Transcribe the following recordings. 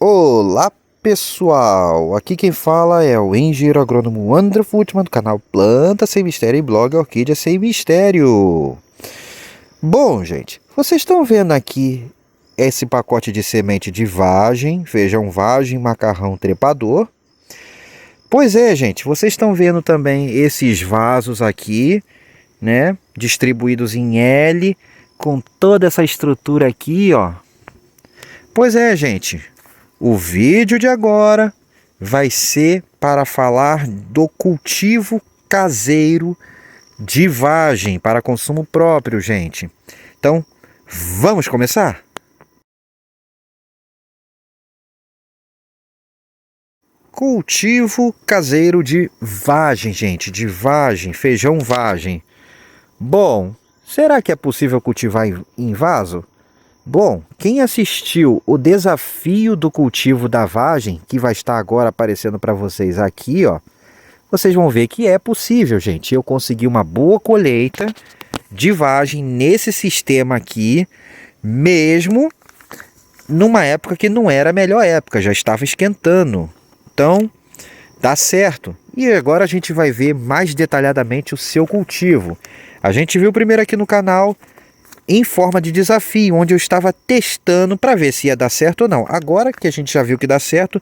Olá pessoal, aqui quem fala é o engenheiro agrônomo André Futman do canal Planta Sem Mistério e blog Orquídea Sem Mistério. Bom gente, vocês estão vendo aqui esse pacote de semente de vagem, feijão vagem, macarrão trepador. Pois é gente, vocês estão vendo também esses vasos aqui, né, distribuídos em L, com toda essa estrutura aqui, ó. Pois é gente, o vídeo de agora vai ser para falar do cultivo caseiro de vagem para consumo próprio, gente. Então, vamos começar? Cultivo caseiro de vagem, gente, de vagem, feijão vagem. Bom, será que é possível cultivar em vaso? Bom, quem assistiu o desafio do cultivo da vagem, que vai estar agora aparecendo para vocês aqui, ó, vocês vão ver que é possível, gente. Eu consegui uma boa colheita de vagem nesse sistema aqui, mesmo numa época que não era a melhor época, já estava esquentando. Então, dá certo. E agora a gente vai ver mais detalhadamente o seu cultivo. A gente viu primeiro aqui no canal em forma de desafio, onde eu estava testando para ver se ia dar certo ou não. Agora que a gente já viu que dá certo,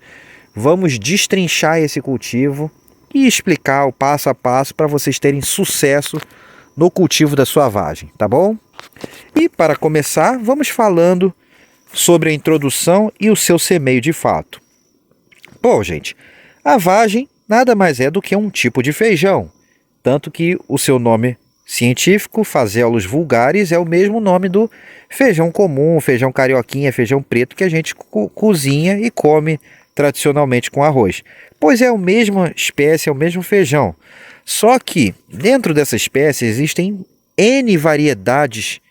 vamos destrinchar esse cultivo e explicar o passo a passo para vocês terem sucesso no cultivo da sua vagem, tá bom? E para começar, vamos falando sobre a introdução e o seu semeio de fato. Bom, gente, a vagem nada mais é do que um tipo de feijão, tanto que o seu nome científico, fazelos vulgares, é o mesmo nome do feijão comum, feijão carioquinha, feijão preto que a gente cozinha e come tradicionalmente com arroz. Pois é a mesma espécie, é o mesmo feijão. Só que dentro dessa espécie existem N variedades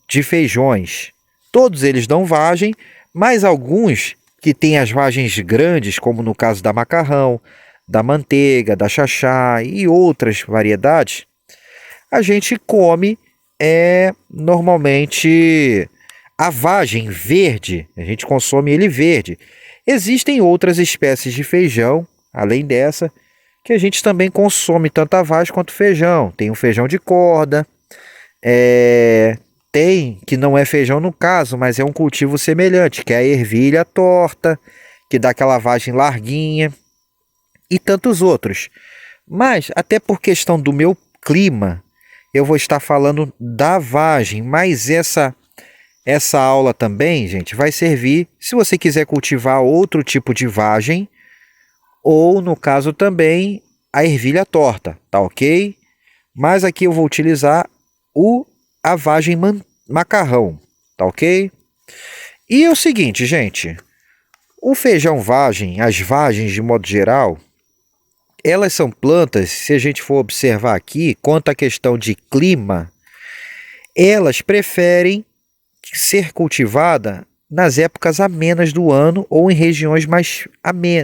de feijões. Todos eles dão vagem, mas alguns que têm as vagens grandes, como no caso da macarrão, da manteiga, da xaxá e outras variedades, a gente come normalmente a vagem verde, a gente consome ele verde. Existem outras espécies de feijão, além dessa, que a gente também consome tanto a vagem quanto o feijão. Tem o feijão de corda, tem, que não é feijão no caso, mas é um cultivo semelhante, que é a ervilha torta, que dá aquela vagem larguinha, e tantos outros. Mas, até por questão do meu clima, eu vou estar falando da vagem, mas essa aula também, gente, vai servir se você quiser cultivar outro tipo de vagem, ou no caso também a ervilha torta, tá ok? Mas aqui eu vou utilizar a vagem macarrão, tá ok? E é o seguinte, gente, o feijão vagem, as vagens de modo geral, elas são plantas, se a gente for observar aqui, quanto à questão de clima, elas preferem ser cultivada nas épocas amenas do ano ou em regiões mais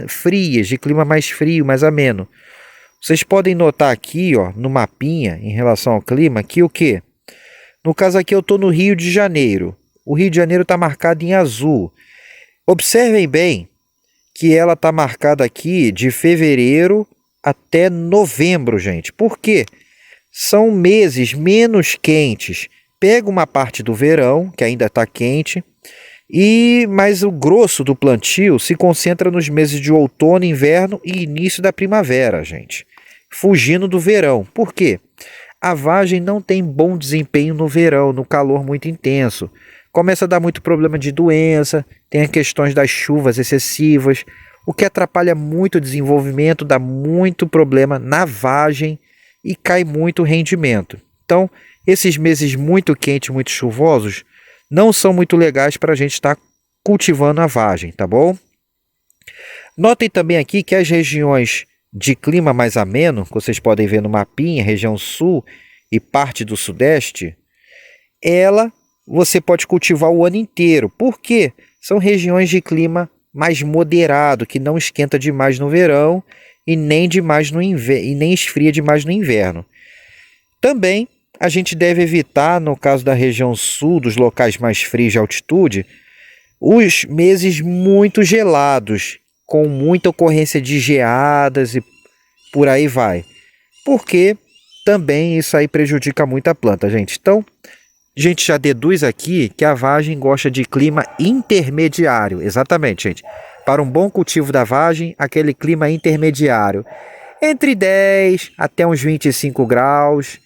frias, de clima mais frio, mais ameno. Vocês podem notar aqui, ó, no mapinha, em relação ao clima, que o quê? No caso aqui eu estou no Rio de Janeiro. O Rio de Janeiro está marcado em azul. Observem bem que ela está marcada aqui de fevereiro até novembro, gente. Por quê? São meses menos quentes. Pega uma parte do verão, que ainda está quente, mas o grosso do plantio se concentra nos meses de outono, inverno e início da primavera, gente. Fugindo do verão. Por quê? A vagem não tem bom desempenho no verão, no calor muito intenso. Começa a dar muito problema de doença, tem as questões das chuvas excessivas, o que atrapalha muito o desenvolvimento, dá muito problema na vagem e cai muito o rendimento. Então, esses meses muito quentes, muito chuvosos, não são muito legais para a gente estar cultivando a vagem, tá bom? Notem também aqui que as regiões de clima mais ameno, que vocês podem ver no mapinha, região sul e parte do sudeste, você pode cultivar o ano inteiro. Por quê? São regiões de clima mais moderado, que não esquenta demais no verão e nem demais no inverno, e nem esfria demais no inverno. Também a gente deve evitar, no caso da região sul, dos locais mais frios de altitude, os meses muito gelados, com muita ocorrência de geadas e por aí vai. Porque também isso aí prejudica muito a planta, gente. Então, a gente já deduz aqui que a vagem gosta de clima intermediário. Exatamente, gente. Para um bom cultivo da vagem, aquele clima intermediário. Entre 10 até uns 25 graus.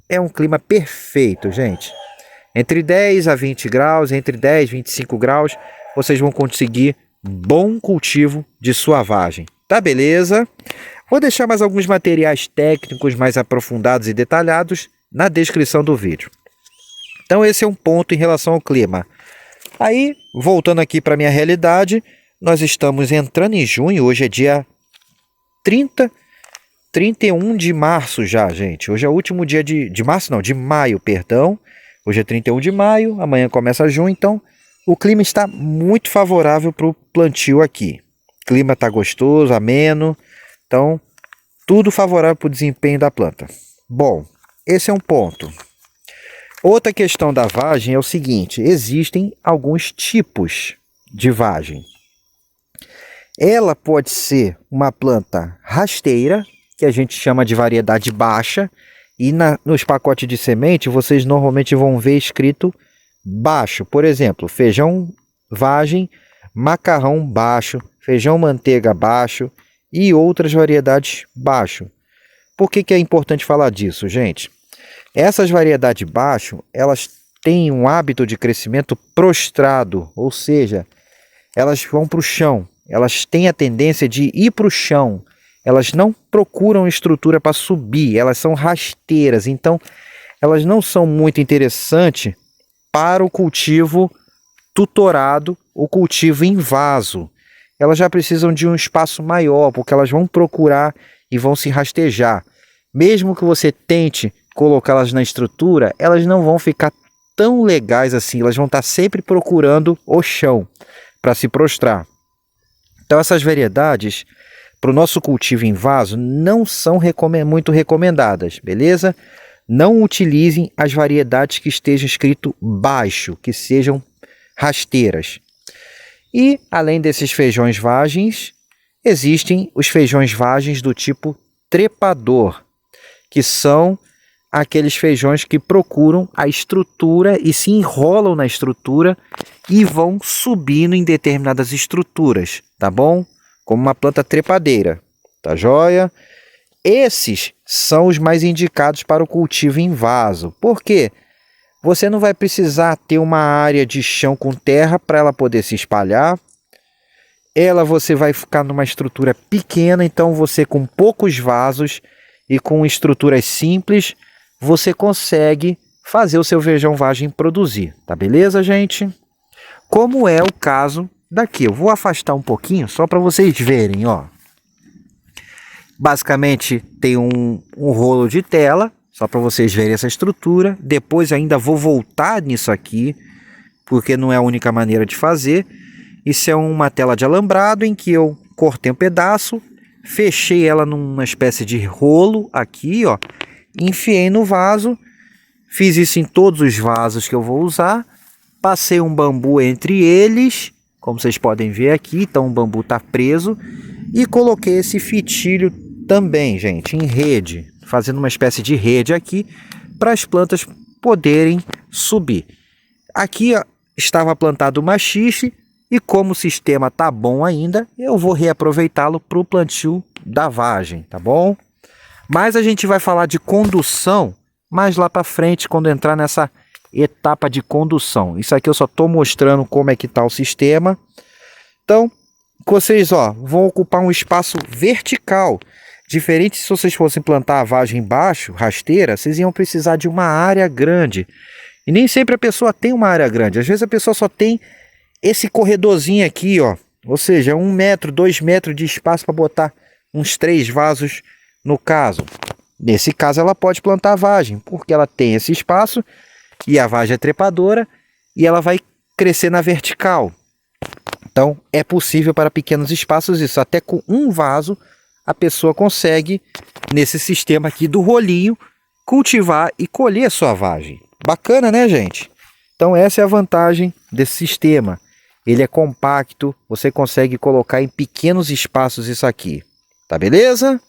É um clima perfeito, gente. Entre 10 a 20 graus, entre 10 e 25 graus, vocês vão conseguir bom cultivo de sua vagem. Tá beleza? Vou deixar mais alguns materiais técnicos mais aprofundados e detalhados na descrição do vídeo. Então esse é um ponto em relação ao clima. Aí, voltando aqui para a minha realidade, nós estamos entrando em junho, hoje é dia 31 de março já, gente. Hoje é o último dia de março, não, de maio, perdão. Hoje é 31 de maio, amanhã começa junho, então o clima está muito favorável para o plantio aqui. O clima está gostoso, ameno, então tudo favorável para o desempenho da planta. Bom, esse é um ponto. Outra questão da vagem é o seguinte, existem alguns tipos de vagem. Ela pode ser uma planta rasteira, que a gente chama de variedade baixa, e nos pacotes de semente vocês normalmente vão ver escrito baixo. Por exemplo, feijão vagem, macarrão baixo, feijão manteiga baixo e outras variedades baixo. Por que é importante falar disso, gente? Essas variedades baixo, elas têm um hábito de crescimento prostrado, ou seja, elas vão para o chão, elas têm a tendência de ir para o chão. Elas não procuram estrutura para subir, elas são rasteiras, então elas não são muito interessantes para o cultivo tutorado, o cultivo em vaso. Elas já precisam de um espaço maior, porque elas vão procurar e vão se rastejar. Mesmo que você tente colocá-las na estrutura, elas não vão ficar tão legais assim, elas vão estar sempre procurando o chão para se prostrar. Então essas variedades, para o nosso cultivo em vaso, não são muito recomendadas, beleza? Não utilizem as variedades que estejam escrito baixo, que sejam rasteiras. E, além desses feijões vagens, existem os feijões vagens do tipo trepador, que são aqueles feijões que procuram a estrutura e se enrolam na estrutura e vão subindo em determinadas estruturas, tá bom? Como uma planta trepadeira, tá joia? Esses são os mais indicados para o cultivo em vaso. Por quê? Você não vai precisar ter uma área de chão com terra para ela poder se espalhar. Você vai ficar numa estrutura pequena, então você com poucos vasos e com estruturas simples, você consegue fazer o seu feijão vagem produzir, tá beleza, gente? Como é o caso daqui. Eu vou afastar um pouquinho só para vocês verem, ó. Basicamente tem um rolo de tela, só para vocês verem essa estrutura. Depois ainda vou voltar nisso aqui, porque não é a única maneira de fazer. Isso é uma tela de alambrado em que eu cortei um pedaço, fechei ela numa espécie de rolo aqui, ó. Enfiei no vaso, fiz isso em todos os vasos que eu vou usar. Passei um bambu entre eles, como vocês podem ver aqui, então o bambu está preso. E coloquei esse fitilho também, gente, em rede, fazendo uma espécie de rede aqui, para as plantas poderem subir. Aqui ó, estava plantado o machixe, e como o sistema está bom ainda, eu vou reaproveitá-lo para o plantio da vagem, tá bom? Mas a gente vai falar de condução mais lá para frente, quando entrar nessa etapa de condução. Isso aqui eu só estou mostrando como é que está o sistema. Então, vocês ó, vão ocupar um espaço vertical. Diferente se vocês fossem plantar a vagem embaixo, rasteira, vocês iam precisar de uma área grande. E nem sempre a pessoa tem uma área grande. Às vezes a pessoa só tem esse corredorzinho aqui, ó. Ou seja, 1 metro, 2 metros de espaço para botar uns 3 vasos no caso. Nesse caso ela pode plantar a vagem, porque ela tem esse espaço e a vagem é trepadora e ela vai crescer na vertical. Então é possível para pequenos espaços isso. Até com um vaso a pessoa consegue, nesse sistema aqui do rolinho, cultivar e colher sua vagem. Bacana, né, gente? Então essa é a vantagem desse sistema. ele é compacto, você consegue colocar em pequenos espaços isso aqui, tá beleza?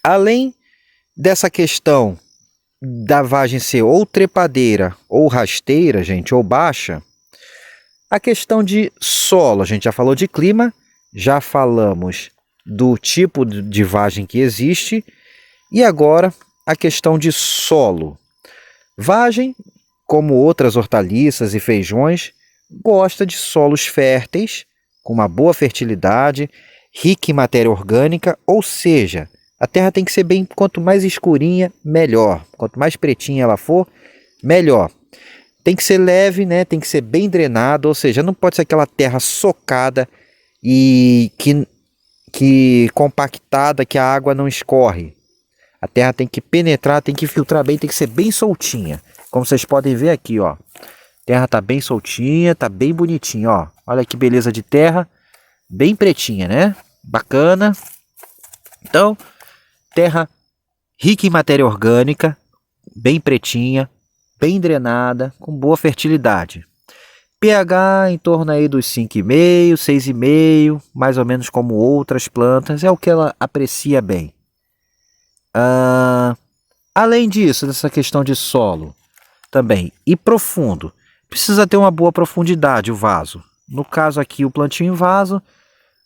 Além dessa questão da vagem ser ou trepadeira ou rasteira, gente, ou baixa, a questão de solo, a gente já falou de clima, já falamos do tipo de vagem que existe, e agora a questão de solo. Vagem, como outras hortaliças e feijões, gosta de solos férteis, com uma boa fertilidade, rica em matéria orgânica, ou seja, a terra tem que ser bem, quanto mais escurinha, melhor. Quanto mais pretinha ela for, melhor. Tem que ser leve, né? Tem que ser bem drenado, ou seja, não pode ser aquela terra socada e que compactada, que a água não escorre. A terra tem que penetrar, tem que filtrar bem, tem que ser bem soltinha. Como vocês podem ver aqui, ó. A terra tá bem soltinha, tá bem bonitinha, ó. Olha que beleza de terra, bem pretinha, né? Bacana. Então, terra rica em matéria orgânica, bem pretinha, bem drenada, com boa fertilidade. pH em torno aí dos 5,5, 6,5, mais ou menos como outras plantas, é o que ela aprecia bem. Além disso, dessa questão de solo, também, e profundo, precisa ter uma boa profundidade o vaso. No caso aqui, o plantio em vaso,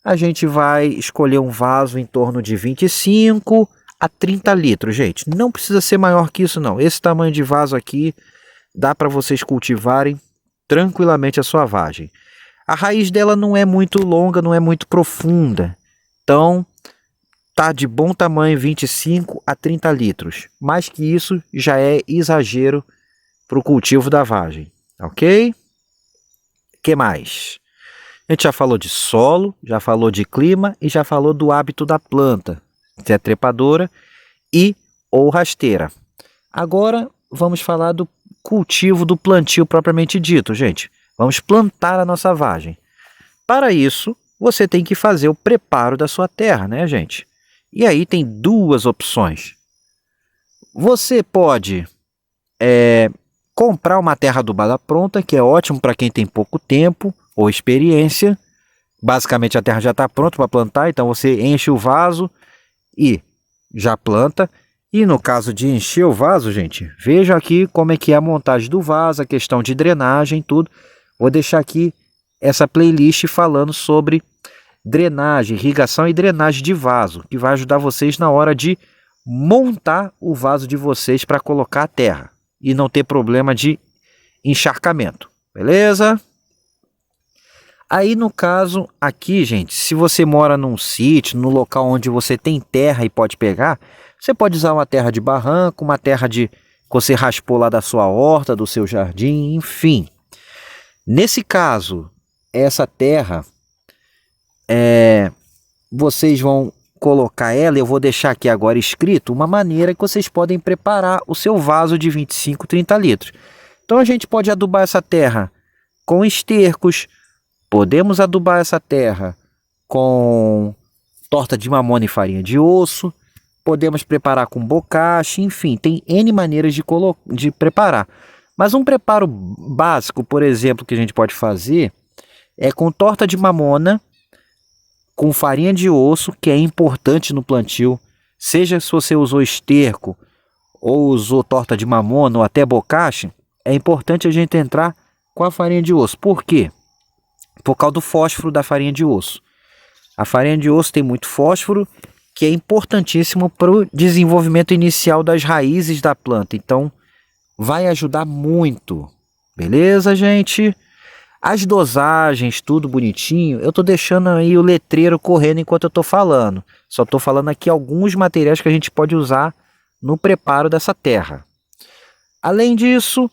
a gente vai escolher um vaso em torno de 25 a 30 litros, gente. Não precisa ser maior que isso, não. Esse tamanho de vaso aqui dá para vocês cultivarem tranquilamente a sua vagem. A raiz dela não é muito longa, não é muito profunda. Então, tá de bom tamanho, 25 a 30 litros. Mais que isso já é exagero para o cultivo da vagem, ok? Que mais? A gente já falou de solo, já falou de clima e já falou do hábito da planta, se é trepadora e ou rasteira. Agora vamos falar do cultivo do plantio propriamente dito, gente. Vamos plantar a nossa vagem. Para isso, você tem que fazer o preparo da sua terra, né, gente? E aí tem duas opções. Você pode comprar uma terra adubada pronta, que é ótimo para quem tem pouco tempo ou experiência. Basicamente a terra já está pronta para plantar, então você enche o vaso e já planta. E no caso de encher o vaso, gente, veja aqui como é que é a montagem do vaso, a questão de drenagem, tudo. Vou deixar aqui essa playlist falando sobre drenagem, irrigação e drenagem de vaso, que vai ajudar vocês na hora de montar o vaso de vocês para colocar a terra e não ter problema de encharcamento, beleza? Aí no caso aqui, gente, se você mora num sítio, no local onde você tem terra e pode pegar, você pode usar uma terra de barranco, uma terra que você raspou lá da sua horta, do seu jardim, enfim. Nesse caso, essa terra, vocês vão colocar ela, eu vou deixar aqui agora escrito, uma maneira que vocês podem preparar o seu vaso de 25, 30 litros. Então a gente pode adubar essa terra com estercos, podemos adubar essa terra com torta de mamona e farinha de osso, podemos preparar com bocache, enfim, tem N maneiras de preparar. Mas um preparo básico, por exemplo, que a gente pode fazer é com torta de mamona, com farinha de osso, que é importante no plantio, seja se você usou esterco ou usou torta de mamona ou até bocache, é importante a gente entrar com a farinha de osso. Por quê? Por causa do fósforo da farinha de osso. A farinha de osso tem muito fósforo, que é importantíssimo para o desenvolvimento inicial das raízes da planta. Então, vai ajudar muito. Beleza, gente? As dosagens, tudo bonitinho, eu tô deixando aí o letreiro correndo enquanto eu tô falando. Só tô falando aqui alguns materiais que a gente pode usar no preparo dessa terra. Além disso,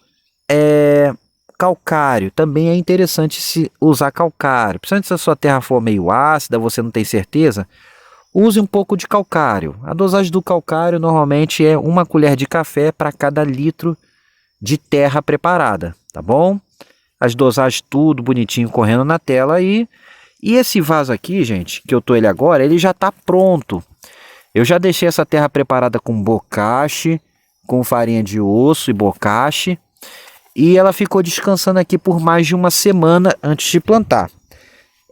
calcário. Também é interessante se usar calcário. Principalmente se a sua terra for meio ácida, você não tem certeza, use um pouco de calcário. A dosagem do calcário normalmente é 1 colher de café para cada litro de terra preparada, tá bom? As dosagens tudo bonitinho correndo na tela aí. E esse vaso aqui, gente, que eu tô ele agora, ele já tá pronto. Eu já deixei essa terra preparada com bocache, com farinha de osso e bocache. e ela ficou descansando aqui por mais de uma semana antes de plantar.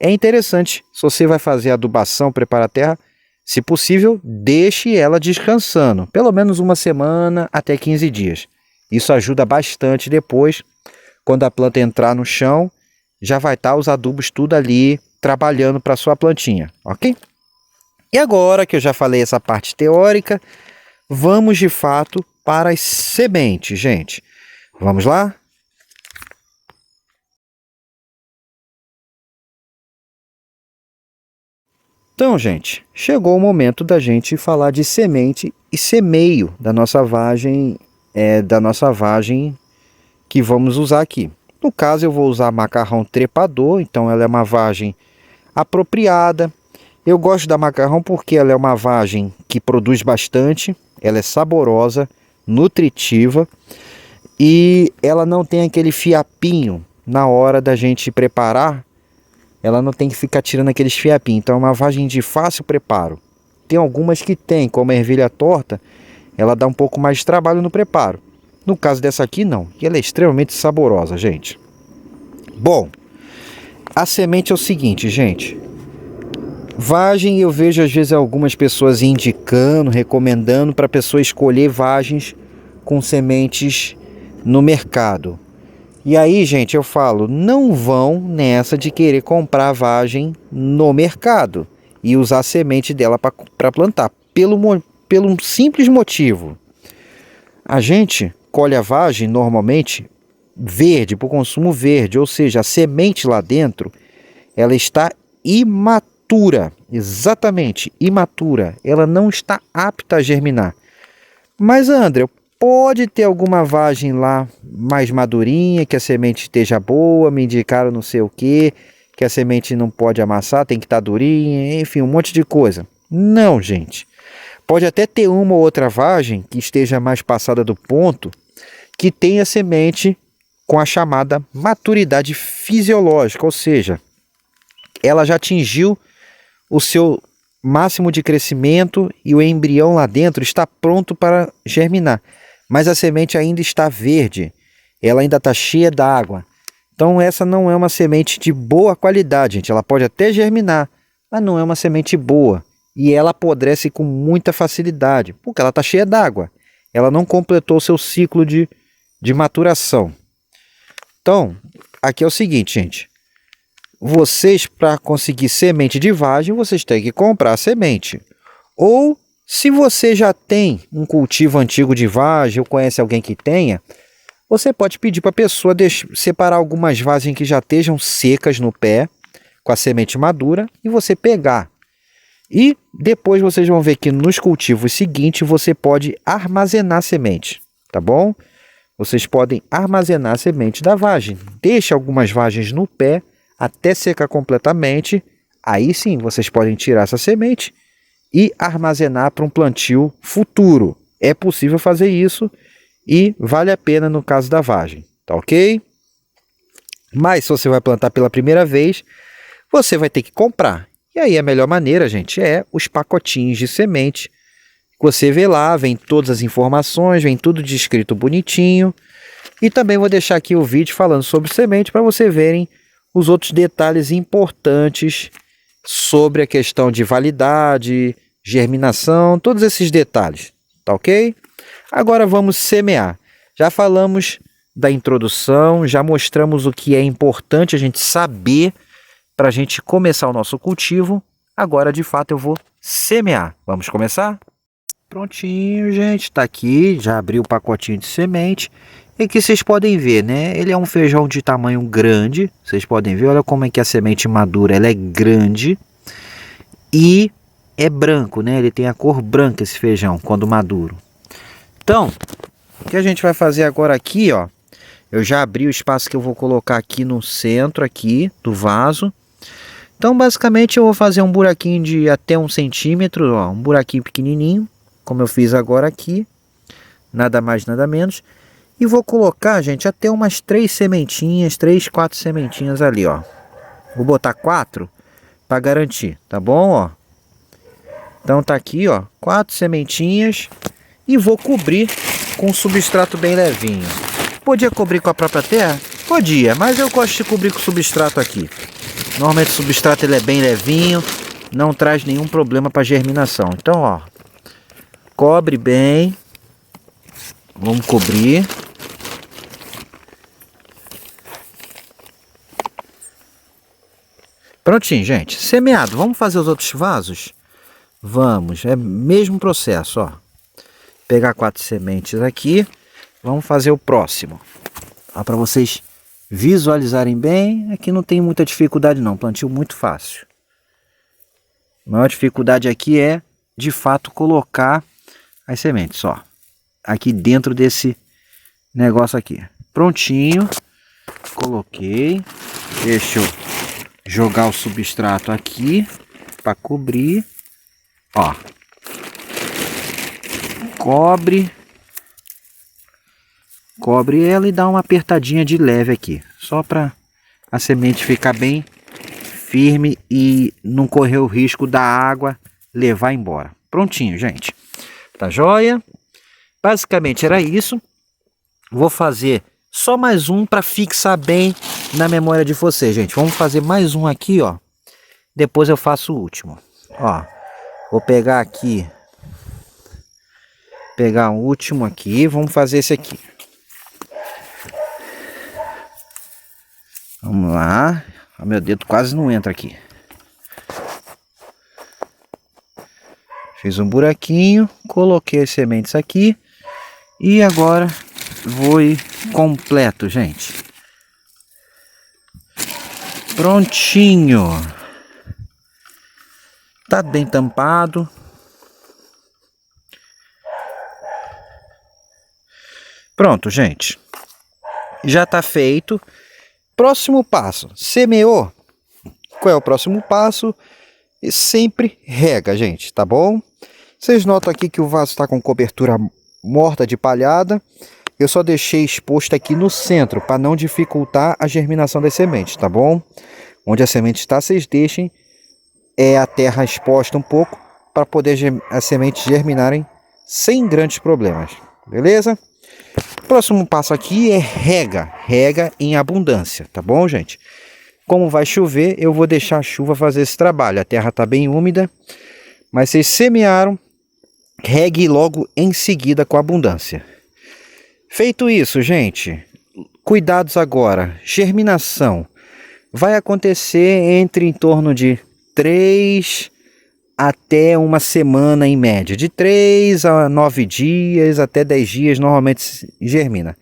É interessante, se você vai fazer adubação, preparar a terra, se possível, deixe ela descansando, pelo menos uma semana até 15 dias. Isso ajuda bastante depois, quando a planta entrar no chão, já vai estar os adubos tudo ali trabalhando para a sua plantinha, ok? E agora que eu já falei essa parte teórica, vamos de fato para as sementes, gente. Vamos lá? Então, gente, chegou o momento da gente falar de semente e semeio da nossa vagem, que vamos usar aqui. No caso, eu vou usar macarrão trepador, então ela é uma vagem apropriada. Eu gosto da macarrão porque ela é uma vagem que produz bastante, ela é saborosa, nutritiva e ela não tem aquele fiapinho na hora da gente preparar. Ela não tem que ficar tirando aqueles fiapinhos, então é uma vagem de fácil preparo. Tem algumas que tem, como a ervilha torta, ela dá um pouco mais de trabalho no preparo. No caso dessa aqui não, e ela é extremamente saborosa, gente. Bom, a semente é o seguinte, gente. Vagem, eu vejo às vezes algumas pessoas indicando, recomendando para a pessoa escolher vagens com sementes no mercado. E aí, gente, eu falo, não vão nessa de querer comprar vagem no mercado e usar a semente dela para plantar. Pelo um simples motivo. A gente colhe a vagem normalmente verde, para o consumo verde, ou seja, a semente lá dentro, ela está imatura, exatamente, imatura. Ela não está apta a germinar. Mas, André, pode ter alguma vagem lá mais madurinha, que a semente esteja boa, me indicaram não sei o que a semente não pode amassar, tem que estar durinha, enfim, um monte de coisa. Não, gente. Pode até ter uma ou outra vagem que esteja mais passada do ponto, que tenha semente com a chamada maturidade fisiológica, ou seja, ela já atingiu o seu máximo de crescimento e o embrião lá dentro está pronto para germinar. Mas a semente ainda está verde, ela ainda está cheia d'água. Então essa não é uma semente de boa qualidade, gente. Ela pode até germinar, mas não é uma semente boa. E ela apodrece com muita facilidade, porque ela está cheia d'água. Ela não completou o seu ciclo de maturação. Então, aqui é o seguinte, gente. Vocês, para conseguir semente de vagem, vocês têm que comprar a semente. Ou, se você já tem um cultivo antigo de vagem, ou conhece alguém que tenha, você pode pedir para a pessoa separar algumas vagens que já estejam secas no pé, com a semente madura, e você pegar. E depois vocês vão ver que nos cultivos seguintes você pode armazenar semente, tá bom? Vocês podem armazenar a semente da vagem. Deixe algumas vagens no pé até secar completamente. Aí sim vocês podem tirar essa semente e armazenar para um plantio futuro. É possível fazer isso e vale a pena no caso da vagem, tá ok? Mas se você vai plantar pela primeira vez, você vai ter que comprar. E aí a melhor maneira, gente, é os pacotinhos de semente. Você vê lá, vem todas as informações, vem tudo descrito bonitinho. E também vou deixar aqui o vídeo falando sobre semente para você verem os outros detalhes importantes sobre a questão de validade, germinação, todos esses detalhes, tá ok? Agora vamos semear. Já falamos da introdução, já mostramos o que é importante a gente saber para a gente começar o nosso cultivo. Agora, de fato, eu vou semear. Vamos começar? Prontinho, gente, tá aqui, já abri o pacotinho de semente. E aqui vocês podem ver, né? Ele é um feijão de tamanho grande, vocês podem ver, olha como é que a semente madura, ela é grande e é branco, né? Ele tem a cor branca esse feijão quando maduro. Então, o que a gente vai fazer agora aqui, ó, eu já abri o espaço que eu vou colocar aqui no centro aqui do vaso. Então, basicamente, eu vou fazer um buraquinho de até 1 centímetro, ó, um buraquinho pequenininho, como eu fiz agora aqui, nada mais, nada menos. E vou colocar, gente, até umas 3 sementinhas, 3, 4 sementinhas ali, ó. Vou botar 4 para garantir, tá bom, ó? Então tá aqui, ó, 4 sementinhas e vou cobrir com um substrato bem levinho. Podia cobrir com a própria terra? Podia, mas eu gosto de cobrir com substrato aqui. Normalmente o substrato ele é bem levinho, não traz nenhum problema para germinação. Então, ó, cobre bem. Vamos cobrir. Prontinho, gente. Semeado. Vamos fazer os outros vasos? Vamos. É o mesmo processo, ó. Pegar 4 sementes aqui. Vamos fazer o próximo. Para vocês visualizarem bem. Aqui não tem muita dificuldade não. Plantio muito fácil. A maior dificuldade aqui é, de fato, colocar as sementes, ó. Aqui dentro desse negócio aqui. Prontinho. Coloquei. Deixa eu jogar o substrato aqui para cobrir. Ó. Cobre ela e dá uma apertadinha de leve aqui. Só para a semente ficar bem firme e não correr o risco da água levar embora. Prontinho, gente. Tá joia? Basicamente era isso. Vou fazer só mais um para fixar bem na memória de vocês, gente. Vamos fazer mais um aqui, ó. Depois eu faço o último. Ó, vou pegar aqui. Pegar o último aqui. Vamos fazer esse aqui. Vamos lá. Oh, meu dedo quase não entra aqui. Fiz um buraquinho. Coloquei as sementes aqui. E agora vou ir completo, gente. Prontinho. Tá bem tampado. Pronto, gente. Já tá feito. Próximo passo. Semeou. Qual é o próximo passo? E sempre rega, gente, tá bom? Vocês notam aqui que o vaso está com cobertura morta de palhada. Eu só deixei exposto aqui no centro para não dificultar a germinação das sementes, tá bom? Onde a semente está, vocês deixem a terra exposta um pouco para poder as sementes germinarem sem grandes problemas, beleza? Próximo passo aqui é rega em abundância, tá bom, gente? Como vai chover, eu vou deixar a chuva fazer esse trabalho. A terra está bem úmida, mas vocês semearam, regue logo em seguida com abundância. Feito isso, gente, cuidados agora. Germinação vai acontecer entre em torno de 3 até uma semana em média. De 3 a 9 dias, até 10 dias, normalmente germina.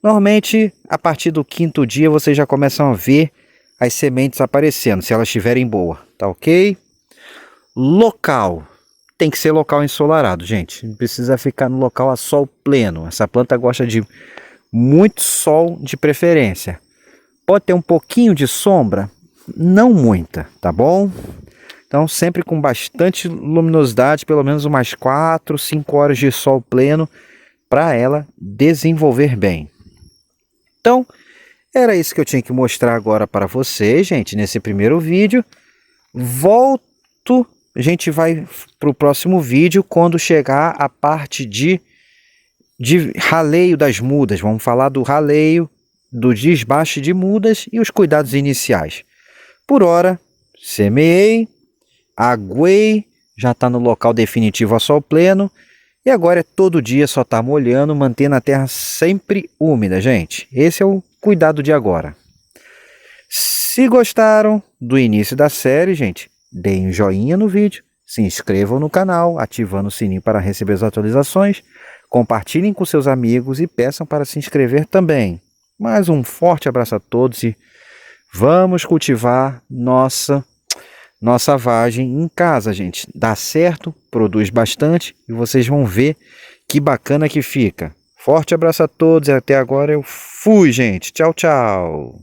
Normalmente, a partir do 5º dia, vocês já começam a ver as sementes aparecendo, se elas estiverem boas, tá ok? Local. Tem que ser local ensolarado, gente. Não precisa ficar no local a sol pleno. Essa planta gosta de muito sol de preferência. Pode ter um pouquinho de sombra, não muita, tá bom? Então sempre com bastante luminosidade, pelo menos umas 4, 5 horas de sol pleno para ela desenvolver bem. Então, era isso que eu tinha que mostrar agora para vocês, gente, nesse primeiro vídeo. A gente vai para o próximo vídeo quando chegar a parte de raleio das mudas. Vamos falar do raleio, do desbaste de mudas e os cuidados iniciais. Por hora, semeei, aguei, já está no local definitivo a sol pleno. E agora é todo dia só tá molhando, mantendo a terra sempre úmida, gente. Esse é o cuidado de agora. Se gostaram do início da série, gente, deem um joinha no vídeo, se inscrevam no canal, ativando o sininho para receber as atualizações, compartilhem com seus amigos e peçam para se inscrever também. Mais um forte abraço a todos e vamos cultivar nossa vagem em casa, gente. Dá certo, produz bastante e vocês vão ver que bacana que fica. Forte abraço a todos e até agora eu fui, gente. Tchau, tchau.